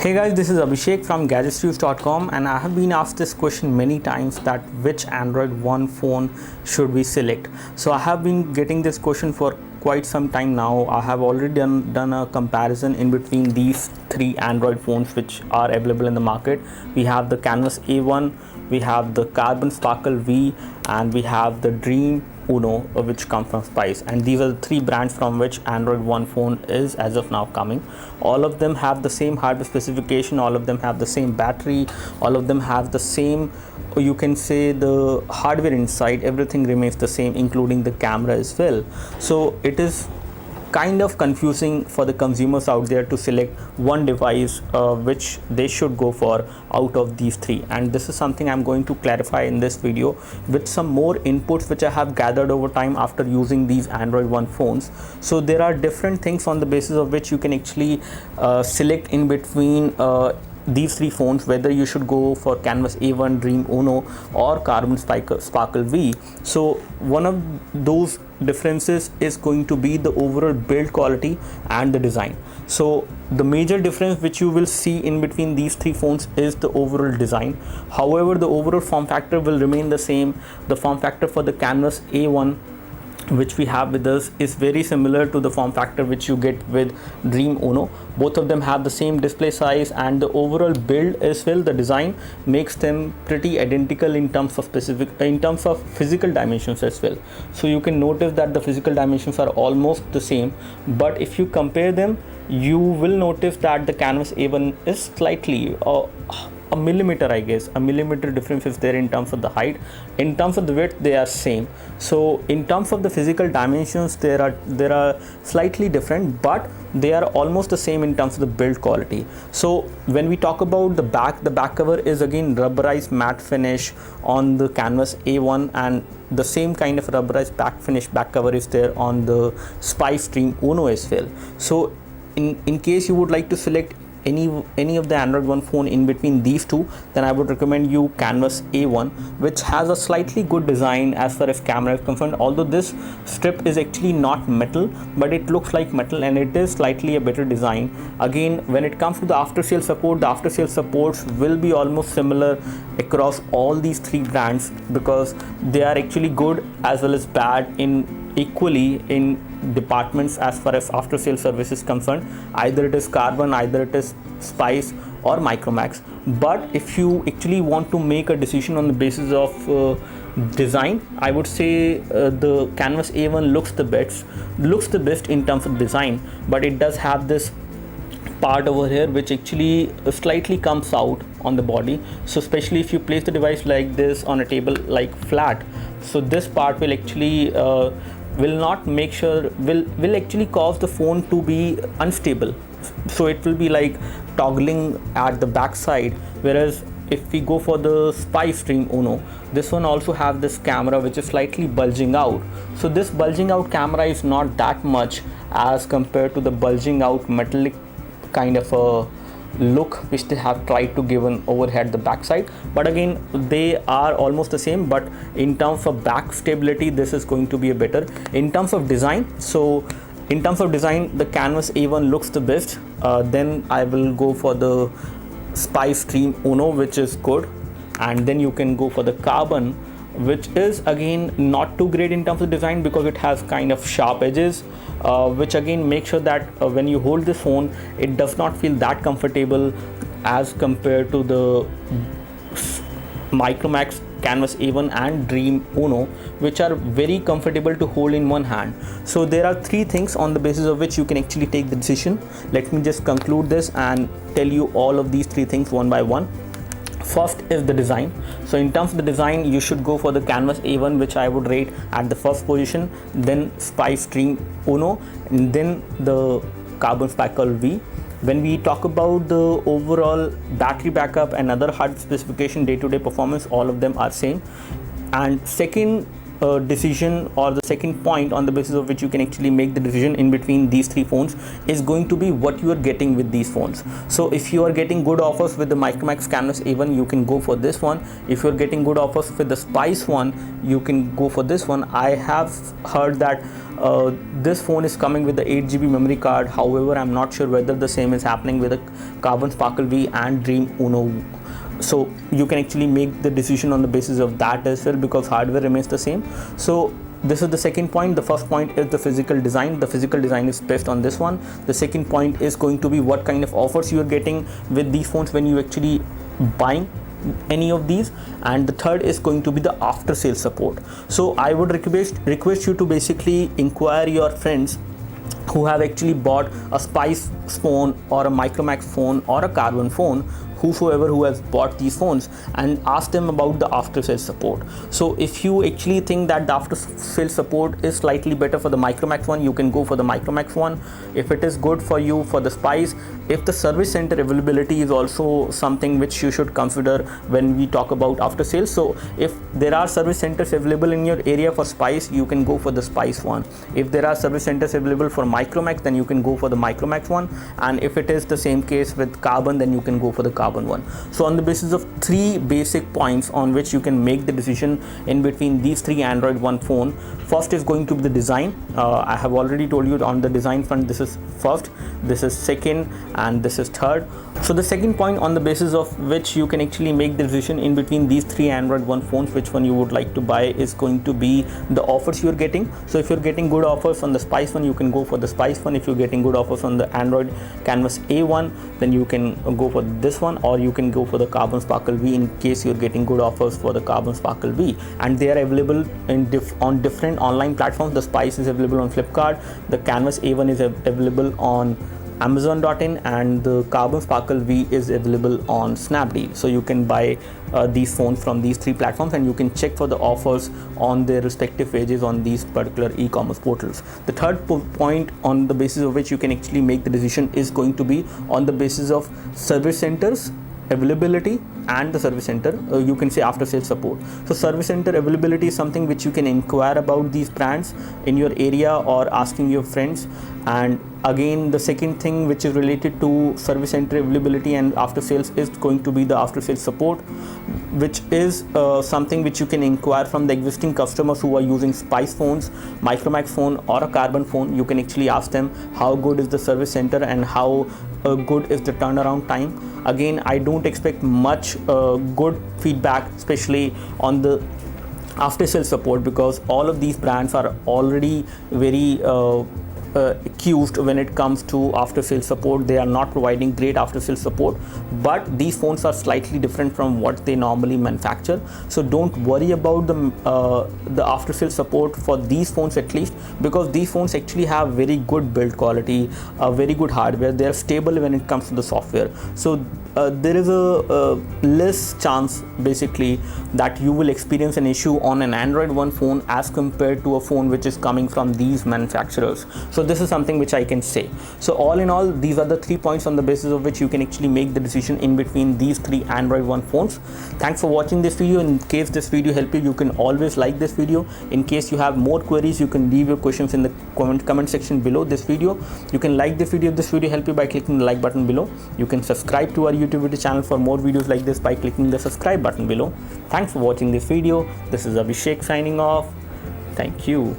Hey guys, this is Abhishek from gadgetsreviews.com, and I have been asked this question many times that which Android One phone should we select. So I have been getting this question for quite some time now. I have already done a comparison in between these three Android phones which are available in the market. We have the Canvas A1, we have the Karbonn Sparkl V, and we have the Dream Uno, which come from Spice, and these are the three brands from which Android One phone is as of now coming. All of them have the same hardware specification, all of them have the same battery, all of them have the same, you can say, the hardware inside, everything remains the same, including the camera as well. So it is kind of confusing for the consumers out there to select one device which they should go for out of these three, and this is something I'm going to clarify in this video with some more inputs which I have gathered over time after using these Android One phones. So there are different things on the basis of which you can actually select in between these three phones, whether you should go for Canvas A1, Dream Uno, or Karbonn Sparkl V. So one of those differences is going to be the overall build quality and the design. So the major difference which you will see in between these three phones is the overall design. However, the overall form factor will remain the same. The form factor for the Canvas A1 which we have with us is very similar to the form factor which you get with Dream Uno. Both of them have the same display size, and the overall build as well, the design makes them pretty identical in terms of physical dimensions as well. So you can notice that the physical dimensions are almost the same, but if you compare them, you will notice that the Canvas A1 is slightly a millimeter, I guess, a millimeter difference is there in terms of the height. In terms of the width, they are same. So in terms of the physical dimensions, there are slightly different, but they are almost the same in terms of the build quality. So when we talk about the back cover is again rubberized matte finish on the Canvas A1, and the same kind of rubberized back cover is there on the Spice Dream Uno as well. So in case you would like to select any of the Android One phone in between these two, then I would recommend you Canvas A1, which has a slightly good design as far as camera is concerned. Although this strip is actually not metal, but it looks like metal and it is slightly a better design. Again, when it comes to the after sale support, the after sale supports will be almost similar across all these three brands, because they are actually good as well as bad equally in departments as far as after sale service is concerned. Either it is Karbonn, either it is Spice or Micromax. But if you actually want to make a decision on the basis of design, I would say the Canvas A1 looks the best in terms of design, but it does have this part over here which actually slightly comes out on the body. So especially if you place the device like this on a table, like flat, so this part will actually will actually cause the phone to be unstable. So it will be like toggling at the back side, whereas if we go for the Spice Dream Uno, this one also have this camera which is slightly bulging out. So this bulging out camera is not that much as compared to the bulging out metallic kind of a look which they have tried to give an over here at the back side. But again, they are almost the same, but in terms of back stability, this is going to be a better. In terms of design, the Canvas A1 looks the best. Then I will go for the Spice Dream Uno, which is good, and then you can go for the Karbonn, which is again not too great in terms of design because it has kind of sharp edges, which again make sure that when you hold this phone, it does not feel that comfortable as compared to the Micromax Canvas A1 and Dream Uno, which are very comfortable to hold in one hand. So there are three things on the basis of which you can actually take the decision. Let me just conclude this and tell you all of these three things one by one. First is the design. So in terms of the design, you should go for the Canvas A1, which I would rate at the first position, then Spice Dream Uno, and then the Karbonn Sparkl V. When we talk about the overall battery backup and other hard specification, day-to-day performance, all of them are same. And second decision, or the second point on the basis of which you can actually make the decision in between these three phones, is going to be what you are getting with these phones. So if you are getting good offers with the Micromax Canvas A1, you can go for this one. If you're getting good offers with the Spice one, you can go for this one. I have heard that this phone is coming with the 8 GB memory card. However, I'm not sure whether the same is happening with the Karbonn Sparkl V and Dream Uno. So you can actually make the decision on the basis of that as well, because hardware remains the same. So this is the second point. The first point is the physical design. The physical design is best on this one. The second point is going to be what kind of offers you are getting with these phones when you actually buying any of these, and the third is going to be the after sales support. So I would request you to basically inquire your friends who have actually bought a Spice phone or a Micromax phone or a Karbonn phone, whosoever who has bought these phones, and ask them about the after sales support. So if you actually think that the after sales support is slightly better for the Micromax one, you can go for the Micromax one. If it is good for you for the Spice, if the service center availability is also something which you should consider when we talk about after sales. So if there are service centers available in your area for Spice, you can go for the Spice one. If there are service centers available for Micromax, then you can go for the Micromax one. And if it is the same case with Karbonn, then you can go for the Karbonn one. So on the basis of three basic points on which you can make the decision in between these three Android One phone, first is going to be the design. I have already told you on the design front, this is first, this is second, and this is third. So the second point on the basis of which you can actually make the decision in between these three Android One phones, which one you would like to buy, is going to be the offers you're getting. So if you're getting good offers on the Spice one, you can go for the Spice one. If you're getting good offers on the Android Canvas A1, then you can go for this one, or you can go for the Karbonn Sparkl V in case you're getting good offers for the Karbonn Sparkl V. And they are available in on different online platforms. The Spice is available on Flipkart, the Canvas A1 is available on Amazon.in, and the Karbonn Sparkl V is available on Snapdeal. So you can buy these phones from these three platforms, and you can check for the offers on their respective pages on these particular e-commerce portals. The third point on the basis of which you can actually make the decision is going to be on the basis of service centers availability and the service center, you can say after sales support. So service center availability is something which you can inquire about these brands in your area or asking your friends. And again, the second thing which is related to service center availability and after sales is going to be the after sales support, which is something which you can inquire from the existing customers who are using Spice phones, Micromax phone, or a Karbonn phone. You can actually ask them how good is the service center and how good is the turnaround time. Again, I don't expect much good feedback, especially on the after sales support, because all of these brands are already very accused when it comes to after sales support. They are not providing great after sales support, but these phones are slightly different from what they normally manufacture. So don't worry about the after sales support for these phones, at least, because these phones actually have very good build quality, very good hardware. They are stable when it comes to the software. So there is a less chance basically that you will experience an issue on an Android One phone as compared to a phone which is coming from these manufacturers. So this is something which I can say. So all in all, these are the 3 points on the basis of which you can actually make the decision in between these three Android One phones. Thanks for watching this video. In case this video helped you, you can always like this video. In case you have more queries, you can leave your questions in the comment section below this video. You can like this video if this video helped you by clicking the like button below. You can subscribe to our YouTube video channel for more videos like this by clicking the subscribe button below. Thanks for watching this video. This is Abhishek signing off. Thank you.